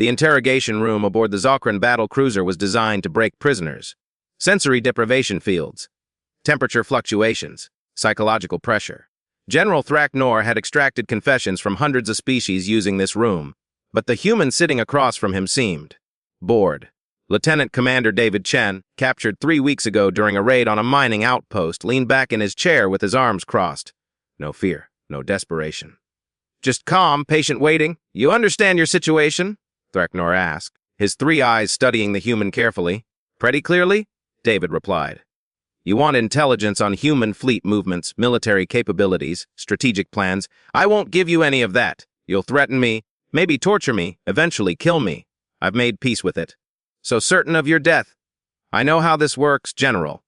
The interrogation room aboard the Zokran battle cruiser was designed to break prisoners. Sensory deprivation fields, temperature fluctuations, psychological pressure. General Thraknor had extracted confessions from hundreds of species using this room, but the human sitting across from him seemed bored. Lieutenant Commander David Chen, captured 3 weeks ago during a raid on a mining outpost, leaned back in his chair with his arms crossed. No fear, no desperation. Just calm, patient waiting. You understand your situation? Thraknor asked, his 3 eyes studying the human carefully. Pretty clearly? David replied. You want intelligence on human fleet movements, military capabilities, strategic plans. I won't give you any of that. You'll threaten me, maybe torture me, eventually kill me. I've made peace with it. So certain of your death. I know how this works, General.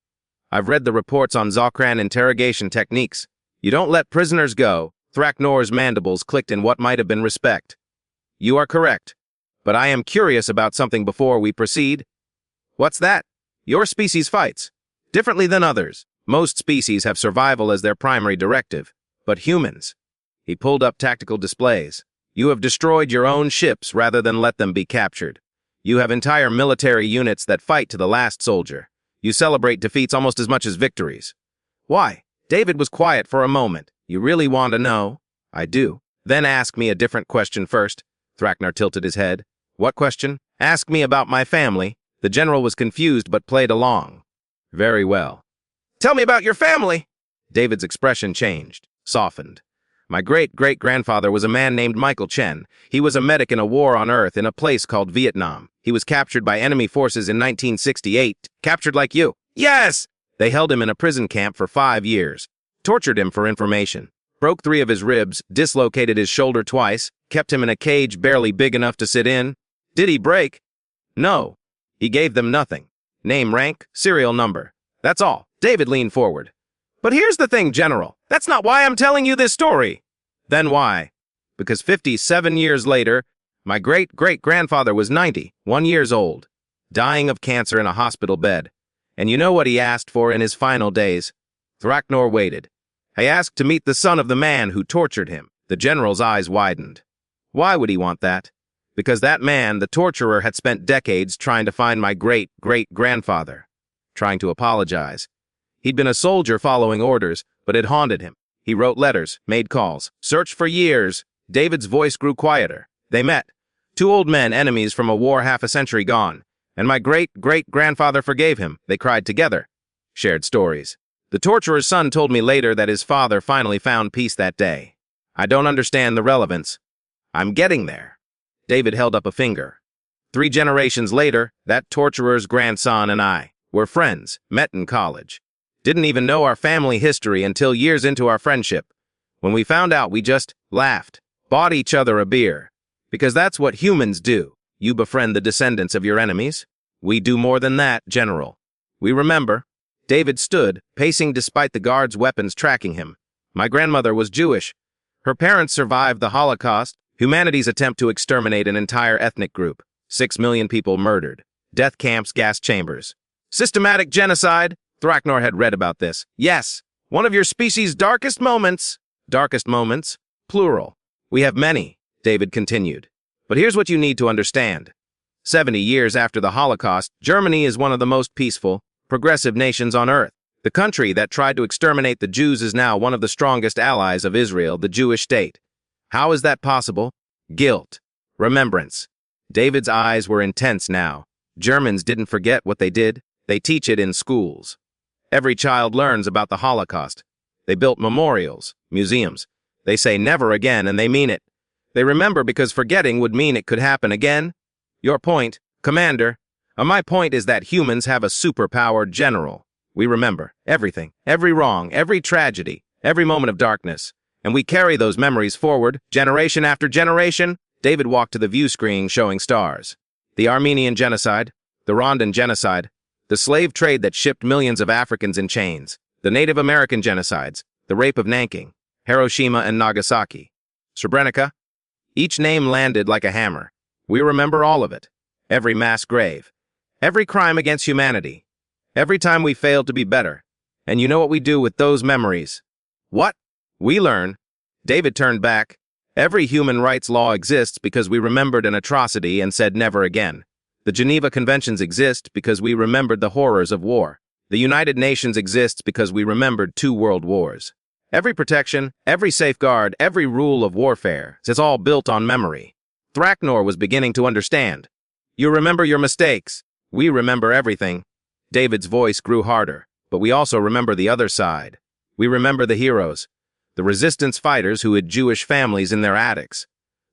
I've read the reports on Zokran interrogation techniques. You don't let prisoners go. Thraknor's mandibles clicked in what might have been respect. You are correct. But I am curious about something before we proceed. What's that? Your species fights. Differently than others. Most species have survival as their primary directive. But humans. He pulled up tactical displays. You have destroyed your own ships rather than let them be captured. You have entire military units that fight to the last soldier. You celebrate defeats almost as much as victories. Why? David was quiet for a moment. You really want to know? I do. Then ask me a different question first. Thraknor tilted his head. What question? Ask me about my family. The general was confused but played along. Very well. Tell me about your family. David's expression changed, softened. My great-great-grandfather was a man named Michael Chen. He was a medic in a war on Earth in a place called Vietnam. He was captured by enemy forces in 1968. Captured like you. Yes! They held him in a prison camp for 5 years. Tortured him for information. Broke 3 of his ribs, dislocated his shoulder twice, kept him in a cage barely big enough to sit in. Did he break? No. He gave them nothing. Name, rank, serial number. That's all. David leaned forward. But here's the thing, General. That's not why I'm telling you this story. Then why? Because 57 years later, my great-great-grandfather was 91 years old, dying of cancer in a hospital bed. And you know what he asked for in his final days? Thraknor waited. He asked to meet the son of the man who tortured him. The general's eyes widened. Why would he want that? Because that man, the torturer, had spent decades trying to find my great-great-grandfather, trying to apologize. He'd been a soldier following orders, but it haunted him. He wrote letters, made calls, searched for years. David's voice grew quieter. They met. 2 old men, enemies from a war half a century gone. And my great-great-grandfather forgave him. They cried together. Shared stories. The torturer's son told me later that his father finally found peace that day. I don't understand the relevance. I'm getting there. David held up a finger. 3 generations later, that torturer's grandson and I were friends, met in college. Didn't even know our family history until years into our friendship. When we found out, we just laughed, bought each other a beer. Because that's what humans do. You befriend the descendants of your enemies. We do more than that, General. We remember. David stood, pacing despite the guards' weapons tracking him. My grandmother was Jewish. Her parents survived the Holocaust, humanity's attempt to exterminate an entire ethnic group. 6 million people murdered. Death camps, gas chambers. Systematic genocide. Thraknor had read about this. Yes, one of your species' darkest moments. Darkest moments? Plural. We have many, David continued. But here's what you need to understand. 70 years after the Holocaust, Germany is one of the most peaceful, progressive nations on Earth. The country that tried to exterminate the Jews is now one of the strongest allies of Israel, the Jewish state. How is that possible? Guilt. Remembrance. David's eyes were intense now. Germans didn't forget what they did. They teach it in schools. Every child learns about the Holocaust. They built memorials, museums. They say never again, and they mean it. They remember because forgetting would mean it could happen again. Your point, Commander. My point is that humans have a superpower, General. We remember everything, every wrong, every tragedy, every moment of darkness. And we carry those memories forward, generation after generation. David walked to the view screen showing stars. The Armenian genocide, the Rwandan genocide, the slave trade that shipped millions of Africans in chains, the Native American genocides, the rape of Nanking, Hiroshima and Nagasaki, Srebrenica. Each name landed like a hammer. We remember all of it. Every mass grave. Every crime against humanity. Every time we failed to be better. And you know what we do with those memories? What? We learn. David turned back. Every human rights law exists because we remembered an atrocity and said never again. The Geneva Conventions exist because we remembered the horrors of war. The United Nations exists because we remembered 2 world wars. Every protection, every safeguard, every rule of warfare is all built on memory. Thraknor was beginning to understand. You remember your mistakes. We remember everything. David's voice grew harder, but we also remember the other side. We remember the heroes, the resistance fighters who hid Jewish families in their attics,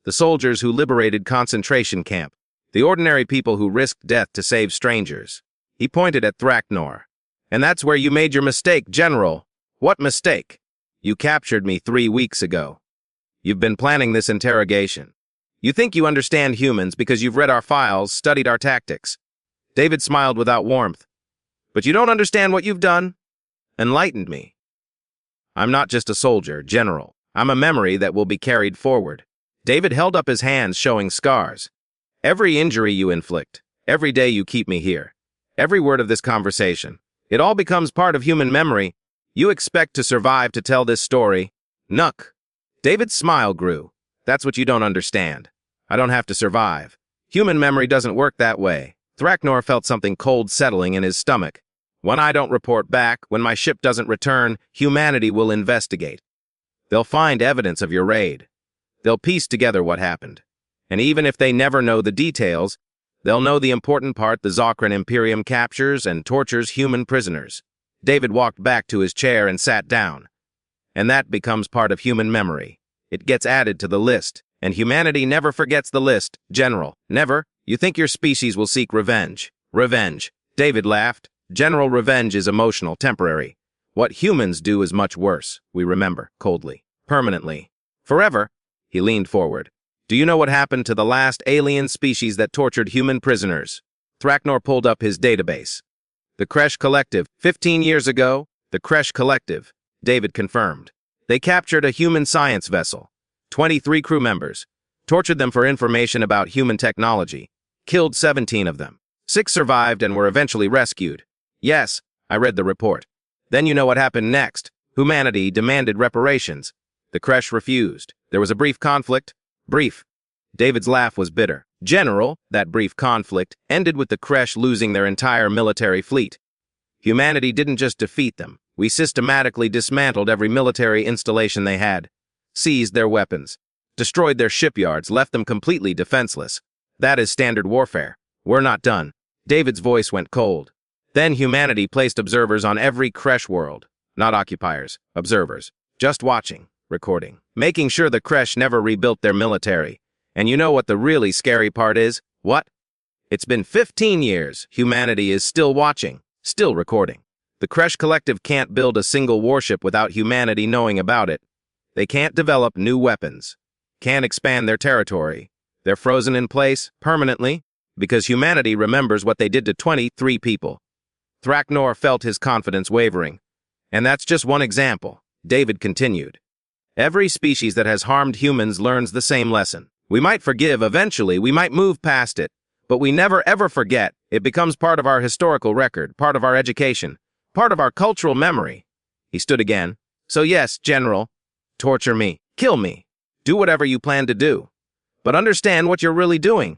the soldiers who liberated concentration camp, the ordinary people who risked death to save strangers. He pointed at Thraknor. And that's where you made your mistake, General. What mistake? You captured me 3 weeks ago. You've been planning this interrogation. You think you understand humans because you've read our files, studied our tactics. David smiled without warmth. But you don't understand what you've done? Enlightened me. I'm not just a soldier, General. I'm a memory that will be carried forward. David held up his hands, showing scars. Every injury you inflict, every day you keep me here, every word of this conversation, it all becomes part of human memory. You expect to survive to tell this story. Nuck. David's smile grew. That's what you don't understand. I don't have to survive. Human memory doesn't work that way. Thraknor felt something cold settling in his stomach. When I don't report back, when my ship doesn't return, humanity will investigate. They'll find evidence of your raid. They'll piece together what happened. And even if they never know the details, they'll know the important part: the Zokran Imperium captures and tortures human prisoners. David walked back to his chair and sat down. And that becomes part of human memory. It gets added to the list, and humanity never forgets the list, General. Never. You think your species will seek revenge. Revenge. David laughed. General, revenge is emotional, temporary. What humans do is much worse. We remember, coldly, permanently, forever. He leaned forward. Do you know what happened to the last alien species that tortured human prisoners? Thraknor pulled up his database. The Kresh Collective. 15 years ago, the Kresh Collective, David confirmed. They captured a human science vessel, 23 crew members, tortured them for information about human technology, killed 17 of them. 6 survived and were eventually rescued. Yes, I read the report. Then you know what happened next. Humanity demanded reparations. The Kresh refused. There was a brief conflict. Brief. David's laugh was bitter. General, that brief conflict ended with the Kresh losing their entire military fleet. Humanity didn't just defeat them. We systematically dismantled every military installation they had, seized their weapons, destroyed their shipyards, left them completely defenseless. That is standard warfare. We're not done. David's voice went cold. Then humanity placed observers on every Kresh world. Not occupiers, observers. Just watching, recording, making sure the Kresh never rebuilt their military. And you know what the really scary part is? What? It's been 15 years. Humanity is still watching, still recording. The Kresh Collective can't build a single warship without humanity knowing about it. They can't develop new weapons, can't expand their territory. They're frozen in place, permanently, because humanity remembers what they did to 23 people. Thraknor felt his confidence wavering. And that's just one example. David continued. Every species that has harmed humans learns the same lesson. We might forgive eventually, we might move past it, but we never ever forget. It becomes part of our historical record, part of our education, part of our cultural memory. He stood again. So yes, General, torture me, kill me, do whatever you plan to do. But understand what you're really doing.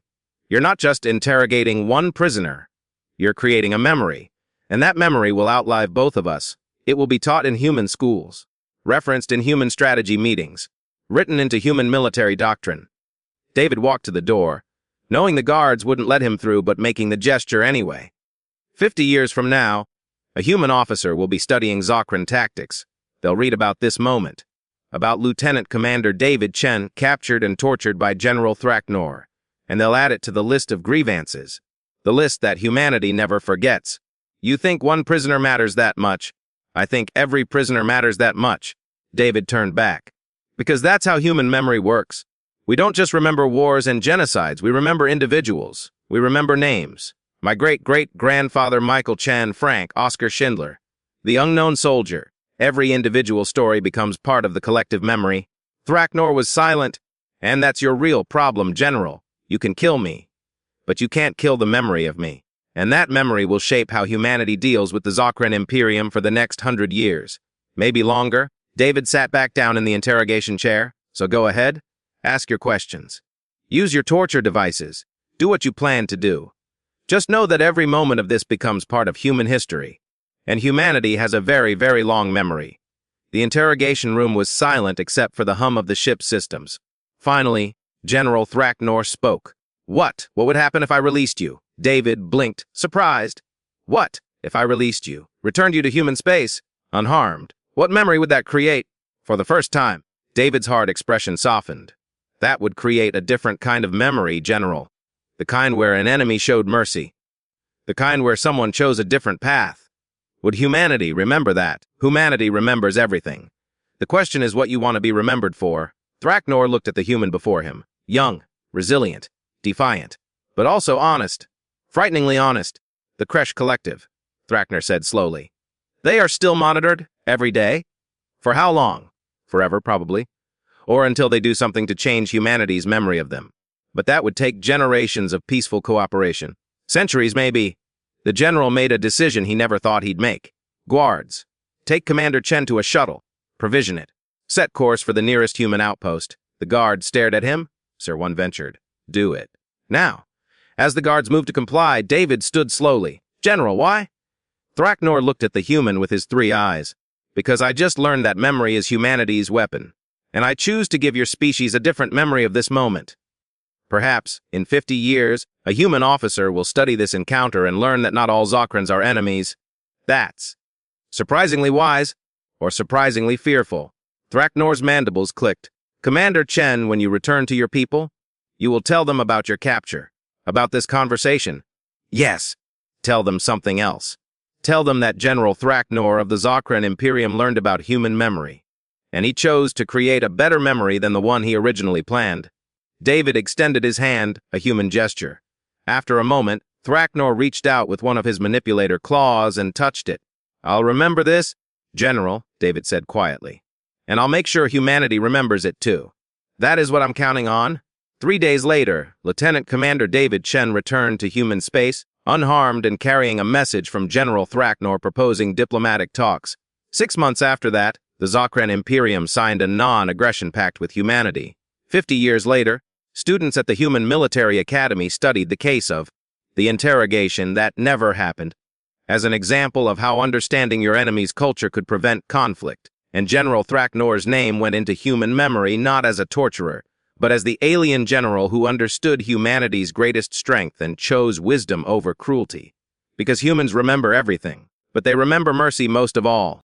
You're not just interrogating one prisoner. You're creating a memory, and that memory will outlive both of us. It will be taught in human schools, referenced in human strategy meetings, written into human military doctrine. David walked to the door, knowing the guards wouldn't let him through but making the gesture anyway. 50 years from now, a human officer will be studying Zokran tactics. They'll read about this moment, about Lieutenant Commander David Chen captured and tortured by General Thraknor, and they'll add it to the list of grievances, the list that humanity never forgets. You think one prisoner matters that much? I think every prisoner matters that much. David turned back. Because that's how human memory works. We don't just remember wars and genocides, we remember individuals. We remember names. My great-great-grandfather Michael Chan Frank Oscar Schindler. The unknown soldier. Every individual story becomes part of the collective memory. Thraknor was silent. And that's your real problem, General. You can kill me, but you can't kill the memory of me. And that memory will shape how humanity deals with the Zokran Imperium for the next 100 years. Maybe longer. David sat back down in the interrogation chair. So go ahead. Ask your questions. Use your torture devices. Do what you plan to do. Just know that every moment of this becomes part of human history. And humanity has a very, very long memory. The interrogation room was silent except for the hum of the ship's systems. Finally, General Thraknor spoke. What? What would happen if I released you? David blinked, surprised. What? If I released you? Returned you to human space? Unharmed? What memory would that create? For the first time, David's hard expression softened. That would create a different kind of memory, General. The kind where an enemy showed mercy. The kind where someone chose a different path. Would humanity remember that? Humanity remembers everything. The question is what you want to be remembered for. Thraknor looked at the human before him. Young, resilient, defiant, but also honest. Frighteningly honest. The Kresh Collective, Thraknor said slowly. They are still monitored, every day? For how long? Forever, probably. Or until they do something to change humanity's memory of them. But that would take generations of peaceful cooperation. Centuries, maybe. The general made a decision he never thought he'd make. Guards, take Commander Chen to a shuttle. Provision it. Set course for the nearest human outpost. The guard stared at him. Sir One ventured. Do it. Now. As the guards moved to comply, David stood slowly. General, why? Thraknor looked at the human with his 3 eyes. Because I just learned that memory is humanity's weapon. And I choose to give your species a different memory of this moment. Perhaps, in 50 years, a human officer will study this encounter and learn that not all Zokrans are enemies. That's surprisingly wise, or surprisingly fearful. Thraknor's mandibles clicked. Commander Chen, when you return to your people, you will tell them about your capture, about this conversation. Yes, tell them something else. Tell them that General Thraknor of the Zokran Imperium learned about human memory, and he chose to create a better memory than the one he originally planned. David extended his hand, a human gesture. After a moment, Thraknor reached out with one of his manipulator claws and touched it. I'll remember this, General, David said quietly. And I'll make sure humanity remembers it too. That is what I'm counting on. 3 days later, Lieutenant Commander David Chen returned to human space, unharmed and carrying a message from General Thraknor proposing diplomatic talks. 6 months after that, the Zokran Imperium signed a non-aggression pact with humanity. 50 years later, students at the Human Military Academy studied the case of the interrogation that never happened, as an example of how understanding your enemy's culture could prevent conflict, and General Thraknor's name went into human memory not as a torturer, but as the alien general who understood humanity's greatest strength and chose wisdom over cruelty. Because humans remember everything, but they remember mercy most of all.